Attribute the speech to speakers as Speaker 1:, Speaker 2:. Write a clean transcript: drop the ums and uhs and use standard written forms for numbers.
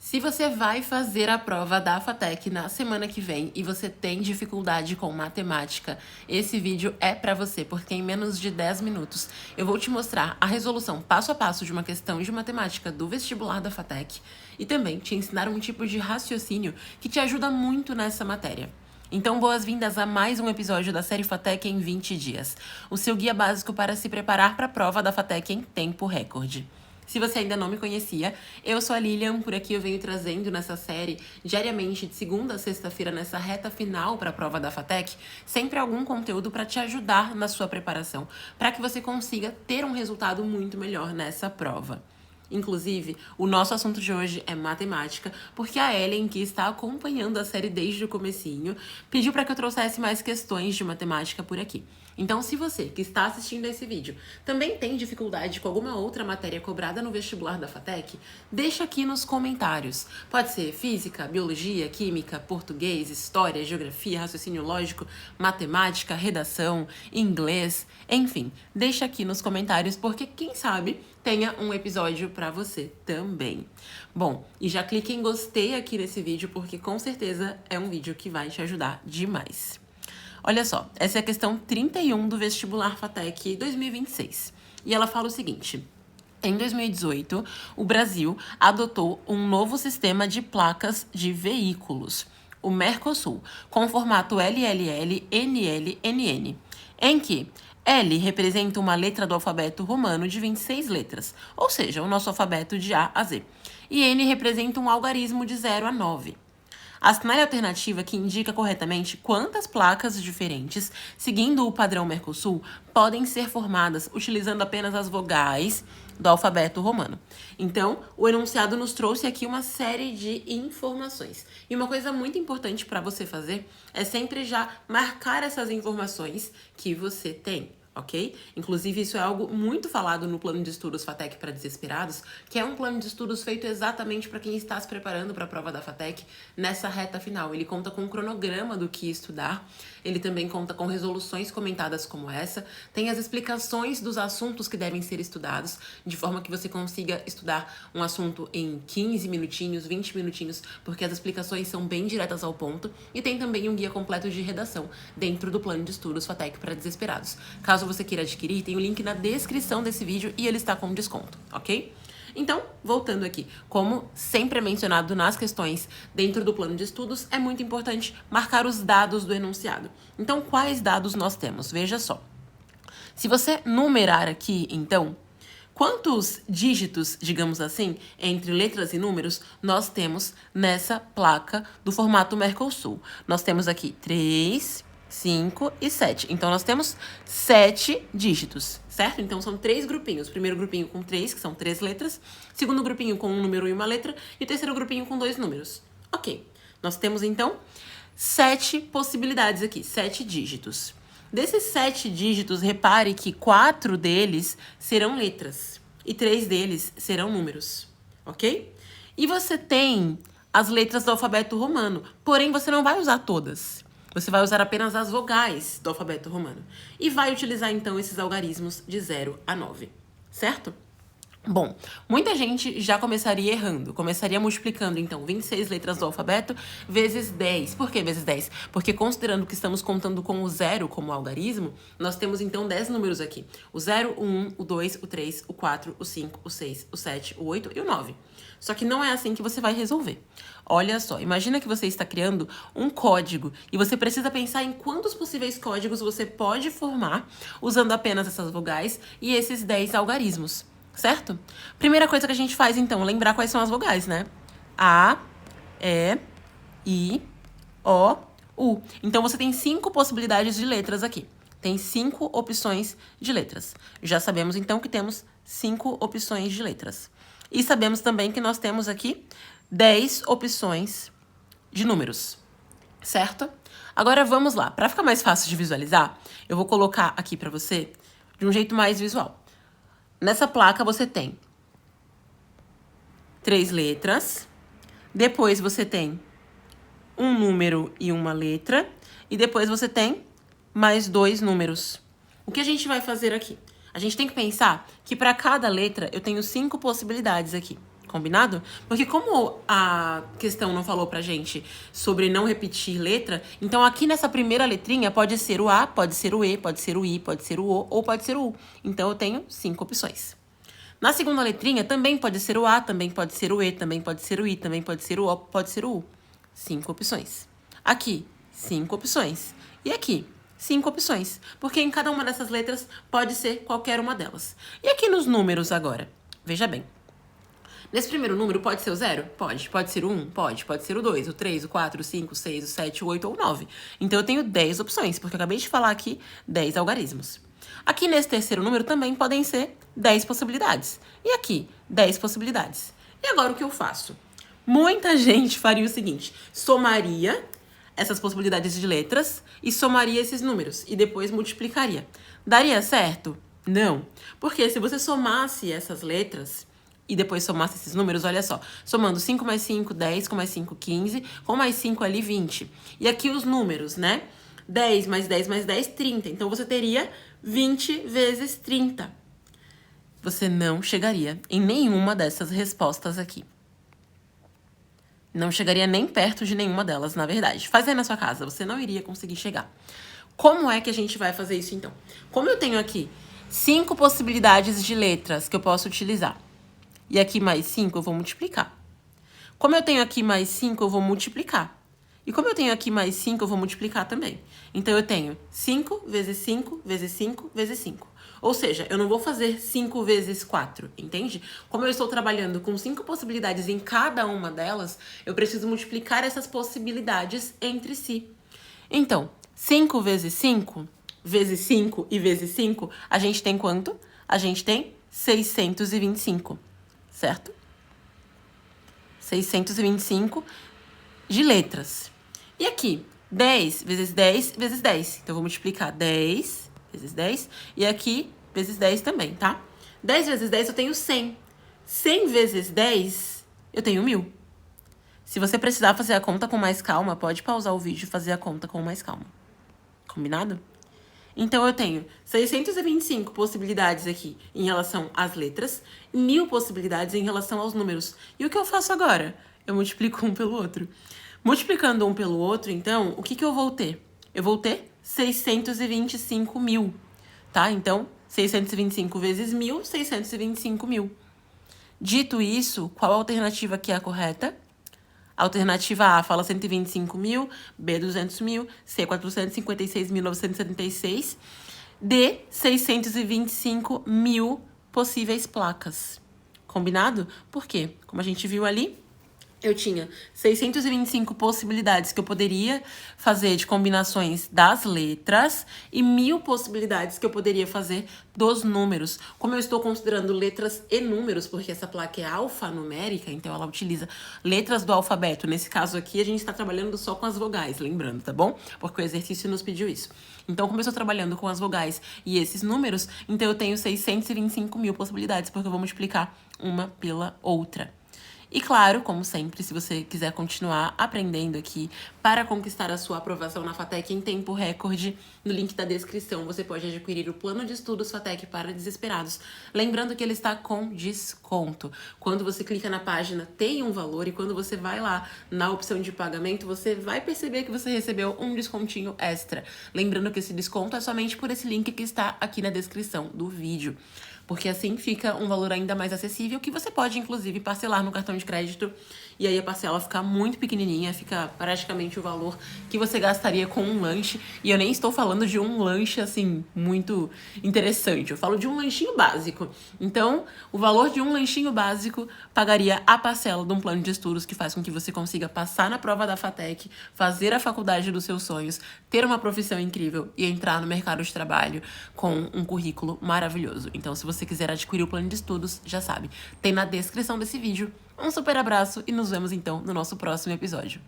Speaker 1: Se você vai fazer a prova da FATEC na semana que vem e você tem dificuldade com matemática, esse vídeo é para você, porque em menos de 10 minutos eu vou te mostrar a resolução passo a passo de uma questão de matemática do vestibular da FATEC e também te ensinar um tipo de raciocínio que te ajuda muito nessa matéria. Então, boas-vindas a mais um episódio da série FATEC em 20 dias, o seu guia básico para se preparar para a prova da FATEC em tempo recorde. Se você ainda não me conhecia, eu sou a Lilian, por aqui eu venho trazendo nessa série, diariamente, de segunda a sexta-feira, nessa reta final para a prova da FATEC, sempre algum conteúdo para te ajudar na sua preparação, para que você consiga ter um resultado muito melhor nessa prova. Inclusive, o nosso assunto de hoje é matemática, porque a Ellen, que está acompanhando a série desde o comecinho, pediu para que eu trouxesse mais questões de matemática por aqui. Então, se você que está assistindo esse vídeo também tem dificuldade com alguma outra matéria cobrada no vestibular da FATEC, deixa aqui nos comentários. Pode ser física, biologia, química, português, história, geografia, raciocínio lógico, matemática, redação, inglês, enfim, deixa aqui nos comentários, porque quem sabe tenha um episódio para você também. Bom, e já clique em gostei aqui nesse vídeo, porque com certeza é um vídeo que vai te ajudar demais. Olha só, essa é a questão 31 do vestibular FATEC 2026. E ela fala o seguinte: em 2018, o Brasil adotou um novo sistema de placas de veículos, o Mercosul, com formato LLL, NL, NN, em que L representa uma letra do alfabeto romano de 26 letras, ou seja, o nosso alfabeto de A a Z, e N representa um algarismo de 0 a 9. Assinale a alternativa que indica corretamente quantas placas diferentes, seguindo o padrão Mercosul, podem ser formadas utilizando apenas as vogais do alfabeto romano. Então, o enunciado nos trouxe aqui uma série de informações. E uma coisa muito importante para você fazer é sempre já marcar essas informações que você tem. Ok? Inclusive, isso é algo muito falado no plano de estudos FATEC para desesperados, que é um plano de estudos feito exatamente para quem está se preparando para a prova da FATEC nessa reta final. Ele conta com um cronograma do que estudar, ele também conta com resoluções comentadas como essa, tem as explicações dos assuntos que devem ser estudados, de forma que você consiga estudar um assunto em 15 minutinhos, 20 minutinhos, porque as explicações são bem diretas ao ponto, e tem também um guia completo de redação dentro do plano de estudos FATEC para desesperados. Caso você queira adquirir, tem o link na descrição desse vídeo e ele está com desconto, ok? Então, voltando aqui, como sempre é mencionado nas questões dentro do plano de estudos, é muito importante marcar os dados do enunciado. Então, quais dados nós temos? Veja só. Se você numerar aqui, então, quantos dígitos, digamos assim, entre letras e números, nós temos nessa placa do formato Mercosul? Nós temos aqui 3, 5 e 7. Então, nós temos 7 dígitos, certo? Então, são 3 grupinhos. Primeiro grupinho com 3, que são 3 letras. Segundo grupinho com um número e uma letra. E o terceiro grupinho com 2 números. Ok. Nós temos, então, 7 possibilidades aqui, 7 dígitos. Desses 7 dígitos, repare que 4 deles serão letras e 3 deles serão números, ok? E você tem as letras do alfabeto romano, porém você não vai usar todas. Você vai usar apenas as vogais do alfabeto romano. E vai utilizar, então, esses algarismos de 0 a 9, certo? Bom, muita gente já começaria errando. Começaria multiplicando, então, 26 letras do alfabeto vezes 10. Por que vezes 10? Porque considerando que estamos contando com o 0 como algarismo, nós temos, então, 10 números aqui. O 0, o 1, o 2, o 3, o 4, o 5, o 6, o 7, o 8 e o 9. Só que não é assim que você vai resolver. Olha só, imagina que você está criando um código e você precisa pensar em quantos possíveis códigos você pode formar usando apenas essas vogais e esses 10 algarismos, certo? Primeira coisa que a gente faz, então, lembrar quais são as vogais, né? A, E, I, O, U. Então, você tem 5 possibilidades de letras aqui. Tem 5 opções de letras. Já sabemos, então, que temos 5 opções de letras. E sabemos também que nós temos aqui 10 opções de números, certo? Agora vamos lá. Para ficar mais fácil de visualizar, eu vou colocar aqui para você de um jeito mais visual. Nessa placa você tem 3 letras, depois você tem um número e uma letra, e depois você tem mais 2 números. O que a gente vai fazer aqui? A gente tem que pensar que para cada letra eu tenho 5 possibilidades aqui. Combinado? Porque como a questão não falou pra gente sobre não repetir letra, então aqui nessa primeira letrinha pode ser o A, pode ser o E, pode ser o I, pode ser o O ou pode ser o U. Então eu tenho 5 opções. Na segunda letrinha também pode ser o A, também pode ser o E, também pode ser o I, também pode ser o O, pode ser o U. 5 opções. Aqui, 5 opções. E aqui, 5 opções. Porque em cada uma dessas letras pode ser qualquer uma delas. E aqui nos números agora? Veja bem. Nesse primeiro número, pode ser o 0? Pode. Pode ser o 1? Pode. Pode ser o 2, o 3, o 4, o 5, o 6, o 7, o 8 ou o 9. Então, eu tenho 10 opções, porque eu acabei de falar aqui 10 algarismos. Aqui nesse terceiro número também podem ser 10 possibilidades. E aqui, 10 possibilidades. E agora o que eu faço? Muita gente faria o seguinte, somaria essas possibilidades de letras e somaria esses números e depois multiplicaria. Daria certo? Não. Porque se você somasse essas letras e depois somasse esses números, olha só, somando 5 mais 5, 10, com mais 5, 15, com mais 5 ali, 20. E aqui os números, né? 10 mais 10 mais 10, 30. Então, você teria 20 vezes 30. Você não chegaria em nenhuma dessas respostas aqui. Não chegaria nem perto de nenhuma delas, na verdade. Faz aí na sua casa, você não iria conseguir chegar. Como é que a gente vai fazer isso, então? Como eu tenho aqui 5 possibilidades de letras que eu posso utilizar, e aqui mais 5, eu vou multiplicar. Como eu tenho aqui mais 5, eu vou multiplicar. E como eu tenho aqui mais 5, eu vou multiplicar também. Então, eu tenho 5 vezes 5 vezes 5 vezes 5. Ou seja, eu não vou fazer 5 vezes 4, entende? Como eu estou trabalhando com 5 possibilidades em cada uma delas, eu preciso multiplicar essas possibilidades entre si. Então, 5 vezes 5, vezes 5 e vezes 5, a gente tem quanto? A gente tem 625. Certo? 625 de letras. E aqui, 10 vezes 10 vezes 10. Então, eu vou multiplicar 10 vezes 10 e aqui vezes 10 também, tá? 10 vezes 10 eu tenho 100. 100 vezes 10 eu tenho 1000. Se você precisar fazer a conta com mais calma, pode pausar o vídeo e fazer a conta com mais calma. Combinado? Então, eu tenho 625 possibilidades aqui em relação às letras, 1000 possibilidades em relação aos números. E o que eu faço agora? Eu multiplico um pelo outro. Multiplicando um pelo outro, então, o que eu vou ter? Eu vou ter 625 mil, tá? Então, 625 vezes 1000, 625 mil. Dito isso, qual a alternativa que é a correta? Alternativa A fala 125 mil, B 200 mil, C 456.976, D 625 mil possíveis placas. Combinado? Por quê? Como a gente viu ali, eu tinha 625 possibilidades que eu poderia fazer de combinações das letras e 1000 possibilidades que eu poderia fazer dos números. Como eu estou considerando letras e números, porque essa placa é alfanumérica, então ela utiliza letras do alfabeto. Nesse caso aqui, a gente está trabalhando só com as vogais, lembrando, tá bom? Porque o exercício nos pediu isso. Então, como eu estou trabalhando com as vogais e esses números, então eu tenho 625 mil possibilidades, porque eu vou multiplicar uma pela outra. E claro, como sempre, se você quiser continuar aprendendo aqui para conquistar a sua aprovação na FATEC em tempo recorde, no link da descrição você pode adquirir o plano de estudos FATEC para desesperados. Lembrando que ele está com desconto. Quando você clica na página, tem um valor e quando você vai lá na opção de pagamento, você vai perceber que você recebeu um descontinho extra. Lembrando que esse desconto é somente por esse link que está aqui na descrição do vídeo. Porque assim fica um valor ainda mais acessível, que você pode, inclusive, parcelar no cartão de crédito. E aí a parcela fica muito pequenininha, fica praticamente o valor que você gastaria com um lanche. E eu nem estou falando de um lanche, assim, muito interessante. Eu falo de um lanchinho básico. Então, o valor de um lanchinho básico pagaria a parcela de um plano de estudos que faz com que você consiga passar na prova da FATEC, fazer a faculdade dos seus sonhos, ter uma profissão incrível e entrar no mercado de trabalho com um currículo maravilhoso. Então, se você quiser adquirir o plano de estudos, já sabe, tem na descrição desse vídeo. Um super abraço e nos vemos então no nosso próximo episódio.